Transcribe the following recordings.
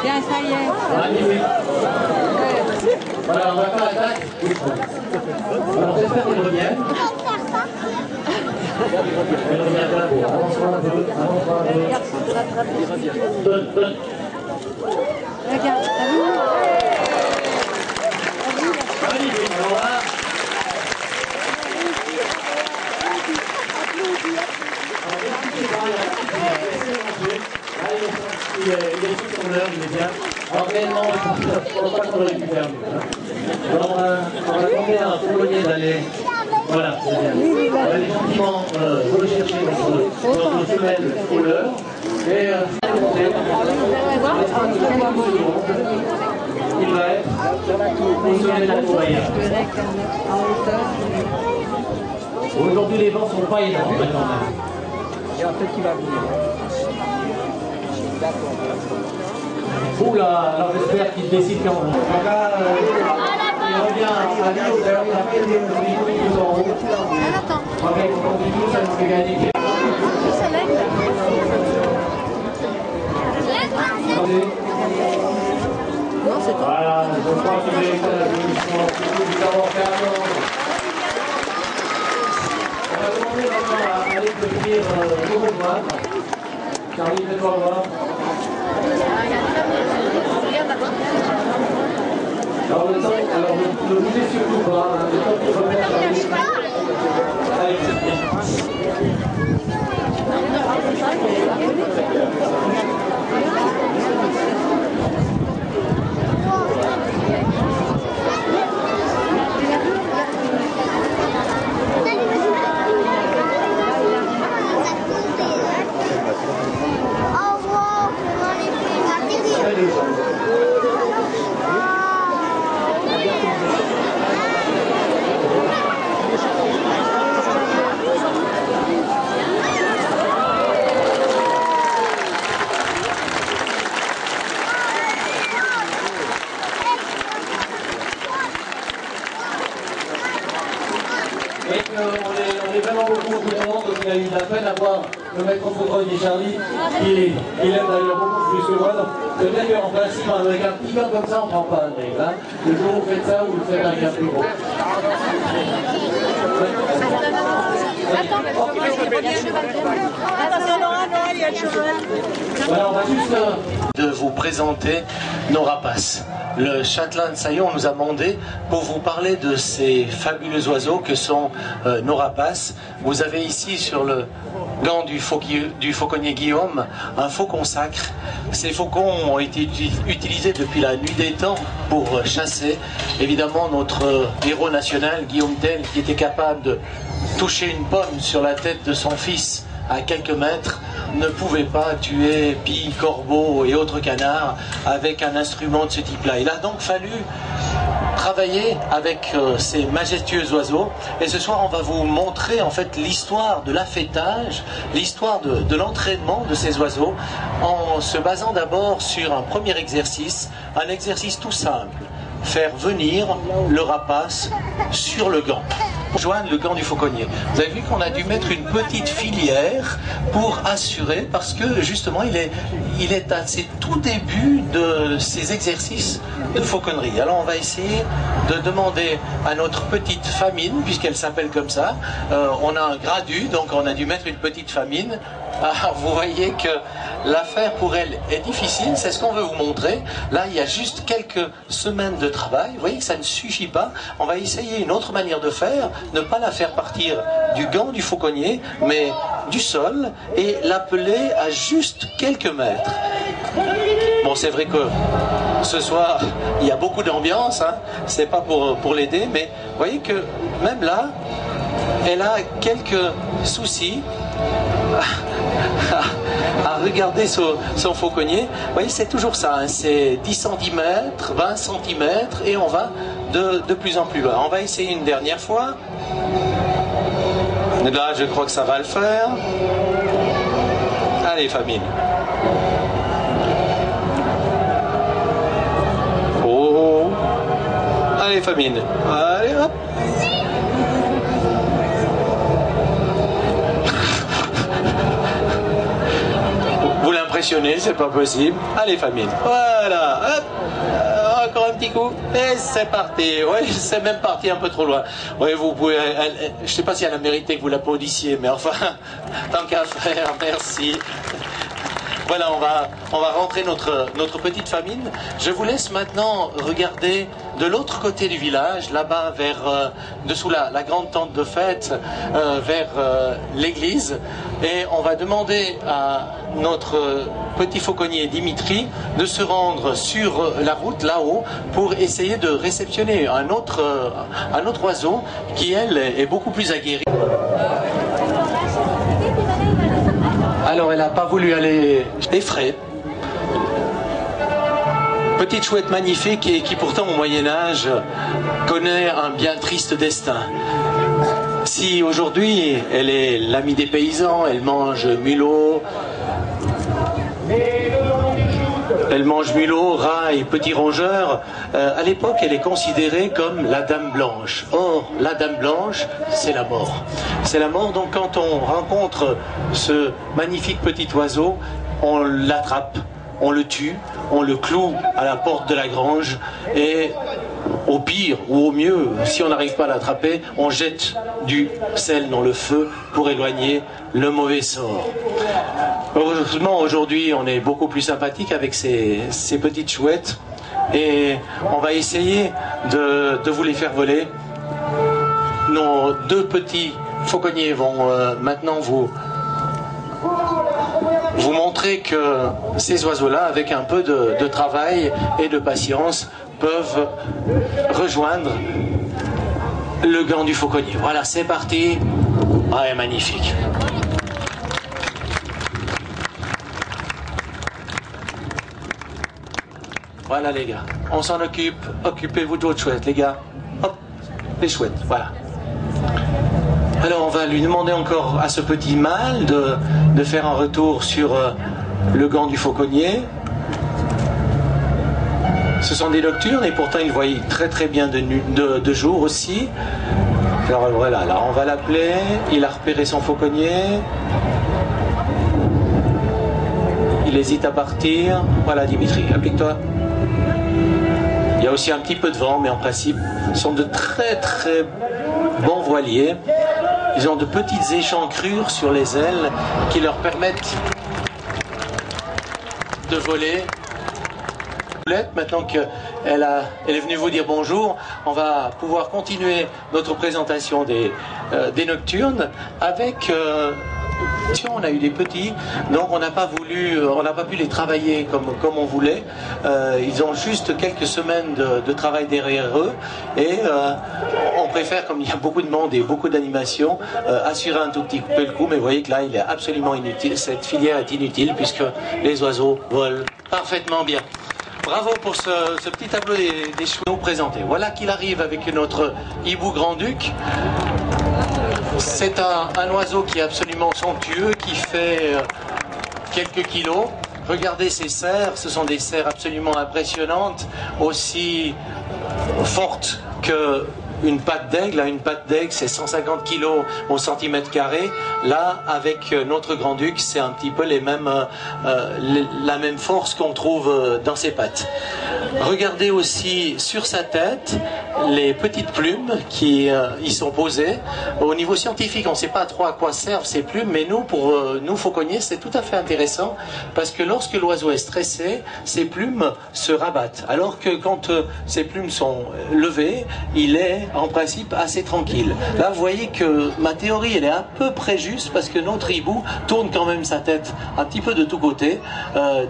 Bien, ça y est. Voilà, on va faire l'attaque. Alors j'espère qu'il revient. Il revient pas pour. Avance-toi un peu. Avance-toi un peu. Donne. Regarde, t'as vu? Magnifique, alors là. Il est tout en l'heure, il est bien. Alors réellement, il ne faut pas qu'on le récupère. Alors on va demander à un polonais d'aller. Voilà, c'est bien. On va aller gentiment rechercher notre femelle couleur. Et il va être au sommet de la fourrière. Aujourd'hui, les vents ne sont pas énormes quand même. Il y a peut-être qui va venir. Oula, alors j'espère qu'il décide quand même. Donc là, il revient à Lille, d'ailleurs il a fait des minutes en haut. Avec le continu, ça nous fait gagner. C'est l'aigle. Non, c'est toi. Voilà, je crois que j'ai fait la démission. C'est tout du savoir-faire. On va demander maintenant à aller devenir au Charlie, fais-toi voir. Alors le temps, alors ne bougez surtout pas, hein, le temps qu'il remet Charlie. Allez, c'est bien. On est vraiment beaucoup au monde, donc il a eu de la peine à voir le maître Fauconnier Charlie, il aime d'ailleurs beaucoup plus que moi. Peut-être qu'en principe, avec un petit gant comme ça, on ne prend pas un drink. Hein. Le jour où vous faites ça, vous le faites avec un plus gros. Voilà, on va juste de vous présenter nos rapaces. Le châtelain de Saillon nous a mandé pour vous parler de ces fabuleux oiseaux que sont nos rapaces. Vous avez ici sur le gant du fauconnier Guillaume un faucon sacre. Ces faucons ont été utilisés depuis la nuit des temps pour chasser. Évidemment, notre héros national, Guillaume Tell, qui était capable de toucher une pomme sur la tête de son fils à quelques mètres, ne pouvait pas tuer pies, corbeaux et autres canards avec un instrument de ce type-là. Il a donc fallu travailler avec ces majestueux oiseaux, et ce soir on va vous montrer en fait l'histoire de l'affêtage, l'histoire de l'entraînement de ces oiseaux, en se basant d'abord sur un premier exercice, un exercice tout simple: faire venir le rapace sur le gant. Joindre le gant du fauconnier. Vous avez vu qu'on a dû mettre une petite filière pour assurer, parce que justement il est à ses tout débuts de ses exercices de fauconnerie. Alors on va essayer de demander à notre petite famine, puisqu'elle s'appelle comme ça, on a un gradu, donc on a dû mettre une petite famine. Alors vous voyez que l'affaire pour elle est difficile, c'est ce qu'on veut vous montrer. Là il y a juste quelques semaines de travail, vous voyez que ça ne suffit pas. On va essayer une autre manière de faire, ne pas la faire partir du gant du fauconnier, mais du sol, et l'appeler à juste quelques mètres. Bon, c'est vrai que ce soir il y a beaucoup d'ambiance, hein. C'est pas pour l'aider, mais vous voyez que même là elle a quelques soucis à regarder son fauconnier. Vous voyez, c'est toujours ça, hein. C'est 10 cm, 20 cm, et on va de plus en plus loin. On va essayer une dernière fois. Là, je crois que ça va le faire. Allez, famille. Oh. Allez, famine. Allez, hop. impressionné, c'est pas possible. Allez, famille. Voilà, hop. Encore un petit coup. Et c'est parti. Oui, c'est même parti un peu trop loin. Oui, vous pouvez... je sais pas si elle a mérité que vous l'applaudissiez, mais enfin, tant qu'à faire, merci. Voilà, on va rentrer notre petite famine. Je vous laisse maintenant regarder de l'autre côté du village, là-bas, dessous la grande tente de fête, vers l'église. Et on va demander à notre petit fauconnier Dimitri de se rendre sur la route, là-haut, pour essayer de réceptionner un autre oiseau qui, elle, est beaucoup plus aguerri. Alors elle n'a pas voulu aller effrayer. Petite chouette magnifique et qui pourtant au Moyen-Âge connaît un bien triste destin. Si aujourd'hui elle est l'amie des paysans, elle mange mulot, rats et petits rongeurs, à l'époque elle est considérée comme la dame blanche. Or, la dame blanche, c'est la mort. C'est la mort, donc quand on rencontre ce magnifique petit oiseau, on l'attrape, on le tue, on le cloue à la porte de la grange et au pire ou au mieux, si on n'arrive pas à l'attraper, on jette du sel dans le feu pour éloigner le mauvais sort. Heureusement, aujourd'hui, on est beaucoup plus sympathique avec ces petites chouettes et on va essayer de vous les faire voler. Nos deux petits fauconniers vont maintenant vous montrer que ces oiseaux-là, avec un peu de travail et de patience, peuvent rejoindre le gant du fauconnier. Voilà, c'est parti. Ouais, magnifique. Voilà les gars, on s'en occupe. Occupez-vous d'autres chouettes, les gars. Hop, les chouettes, voilà. Alors on va lui demander encore à ce petit mâle de faire un retour sur le gant du fauconnier. Ce sont des nocturnes et pourtant ils voient très très bien de jour aussi. Alors voilà, là on va l'appeler, il a repéré son fauconnier. Il hésite à partir. Voilà Dimitri, applique-toi. Il y a aussi un petit peu de vent, mais en principe, ce sont de très très bons voiliers. Ils ont de petites échancrures sur les ailes qui leur permettent de voler. Maintenant qu'elle est venue vous dire bonjour, on va pouvoir continuer notre présentation des nocturnes avec... on a eu des petits, donc on n'a pas pu les travailler comme on voulait. Ils ont juste quelques semaines de travail derrière eux et on préfère, comme il y a beaucoup de monde et beaucoup d'animation, assurer un tout petit peu le coup. Mais vous voyez que là, il est absolument inutile. Cette filière est inutile puisque les oiseaux volent parfaitement bien. Bravo pour ce petit tableau des chevaux présentés. Voilà qu'il arrive avec notre hibou grand-duc. C'est un oiseau qui est absolument somptueux, qui fait quelques kilos. Regardez ces serres, ce sont des serres absolument impressionnantes, aussi fortes que une patte d'aigle. Une patte d'aigle, c'est 150 kilos au centimètre carré. Là, avec notre grand-duc, c'est un petit peu la même force qu'on trouve dans ses pattes. Regardez aussi sur sa tête les petites plumes qui y sont posées. Au niveau scientifique, on ne sait pas trop à quoi servent ces plumes, mais nous, pour nous fauconniers, c'est tout à fait intéressant parce que lorsque l'oiseau est stressé, ses plumes se rabattent. Alors que quand ses plumes sont levées, il est en principe assez tranquille. Là, vous voyez que ma théorie, elle est à peu près juste parce que notre hibou tourne quand même sa tête un petit peu de tous côtés.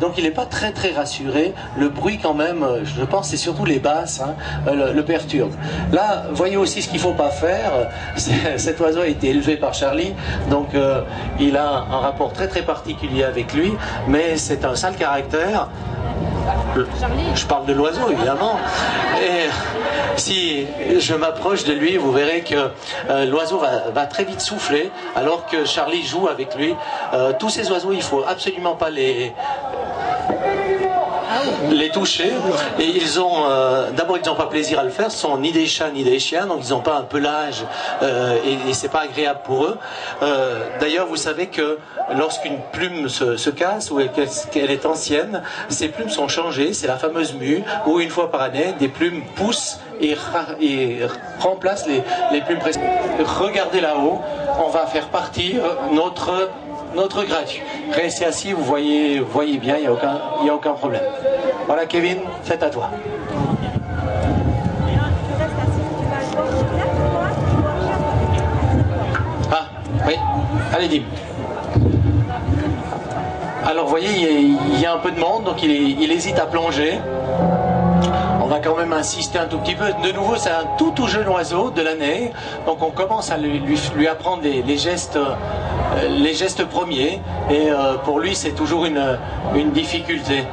Donc il n'est pas très très rassuré. Le bruit quand même, je pense, c'est surtout les basses, le perturbe. Là, voyez aussi ce qu'il ne faut pas faire. Cet oiseau a été élevé par Charlie, donc il a un rapport très très particulier avec lui, mais c'est un sale caractère. Je parle de l'oiseau évidemment, et si je m'approche de lui, vous verrez que l'oiseau va très vite souffler alors que Charlie joue avec lui. Tous ces oiseaux, il ne faut absolument pas les toucher. Et ils ont, d'abord ils n'ont pas plaisir à le faire, ce sont ni des chats ni des chiens, donc ils n'ont pas un pelage et c'est pas agréable pour eux. D'ailleurs, vous savez que lorsqu'une plume se casse ou qu'elle est ancienne, ces plumes sont changées, c'est la fameuse mue, où une fois par année, des plumes poussent et remplacent les plumes précédentes. Regardez là-haut, on va faire partir notre gratu. Restez assis, vous voyez bien, il n'y a aucun problème. Voilà Kevin, c'est à toi. Ah, oui, allez Dim. Alors vous voyez, il y a un peu de monde, donc il hésite à plonger. On va quand même insister un tout petit peu. De nouveau, c'est un tout jeune oiseau de l'année, donc on commence à lui apprendre les gestes premiers, et pour lui c'est toujours une difficulté.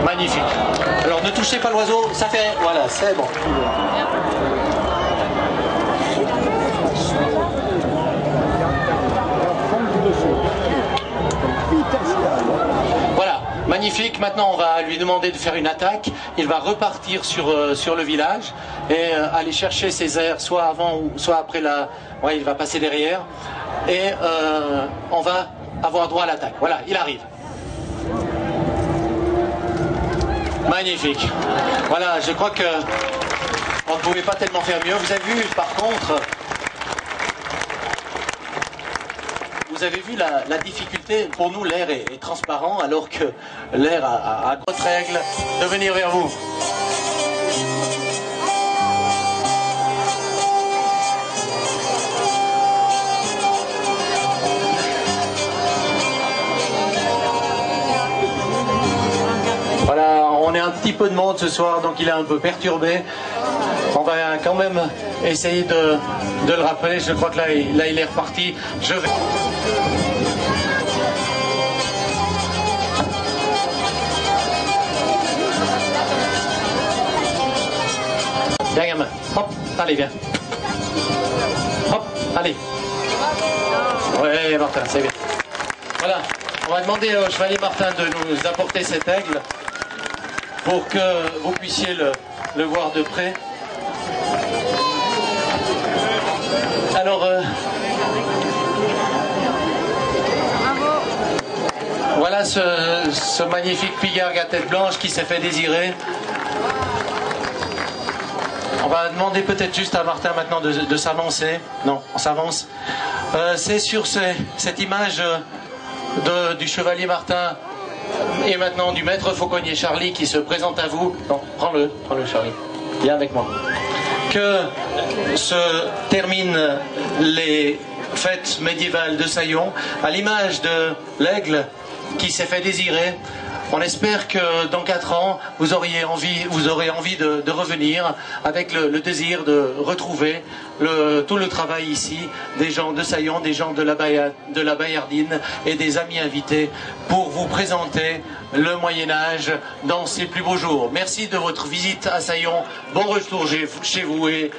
Magnifique. Alors ne touchez pas l'oiseau, ça fait... Voilà, c'est bon. Voilà, magnifique. Maintenant, on va lui demander de faire une attaque. Il va repartir sur le village et aller chercher ses airs, soit avant ou soit après la... Ouais, il va passer derrière. Et on va avoir droit à l'attaque. Voilà, il arrive. Magnifique. Voilà, je crois que on ne pouvait pas tellement faire mieux. Vous avez vu, par contre... Vous avez vu la difficulté, pour nous l'air est transparent alors que l'air a d'autres règles de venir vers vous. Voilà, on est un petit peu de monde ce soir, donc il est un peu perturbé. On va quand même essayer de le rappeler. Je crois que là il est reparti. Je vais... Viens gamin, hop, allez viens. Hop, allez. Ouais Martin, c'est bien. Voilà, on va demander au chevalier Martin de nous apporter cet aigle pour que vous puissiez le voir de près. Alors, voilà ce magnifique pigargue à tête blanche qui s'est fait désirer. On va demander peut-être juste à Martin maintenant de s'avancer. Non, on s'avance. C'est sur cette image du chevalier Martin et maintenant du maître fauconnier Charlie qui se présente à vous. Non, prends-le Charlie. Viens avec moi. Que se terminent les fêtes médiévales de Saillon à l'image de l'aigle qui s'est fait désirer. On espère que dans 4 ans, vous aurez envie de revenir avec le désir de retrouver tout le travail ici des gens de Saillon, des gens de la Bayardine et des amis invités pour vous présenter le Moyen-Âge dans ses plus beaux jours. Merci de votre visite à Saillon. Bon retour chez vous et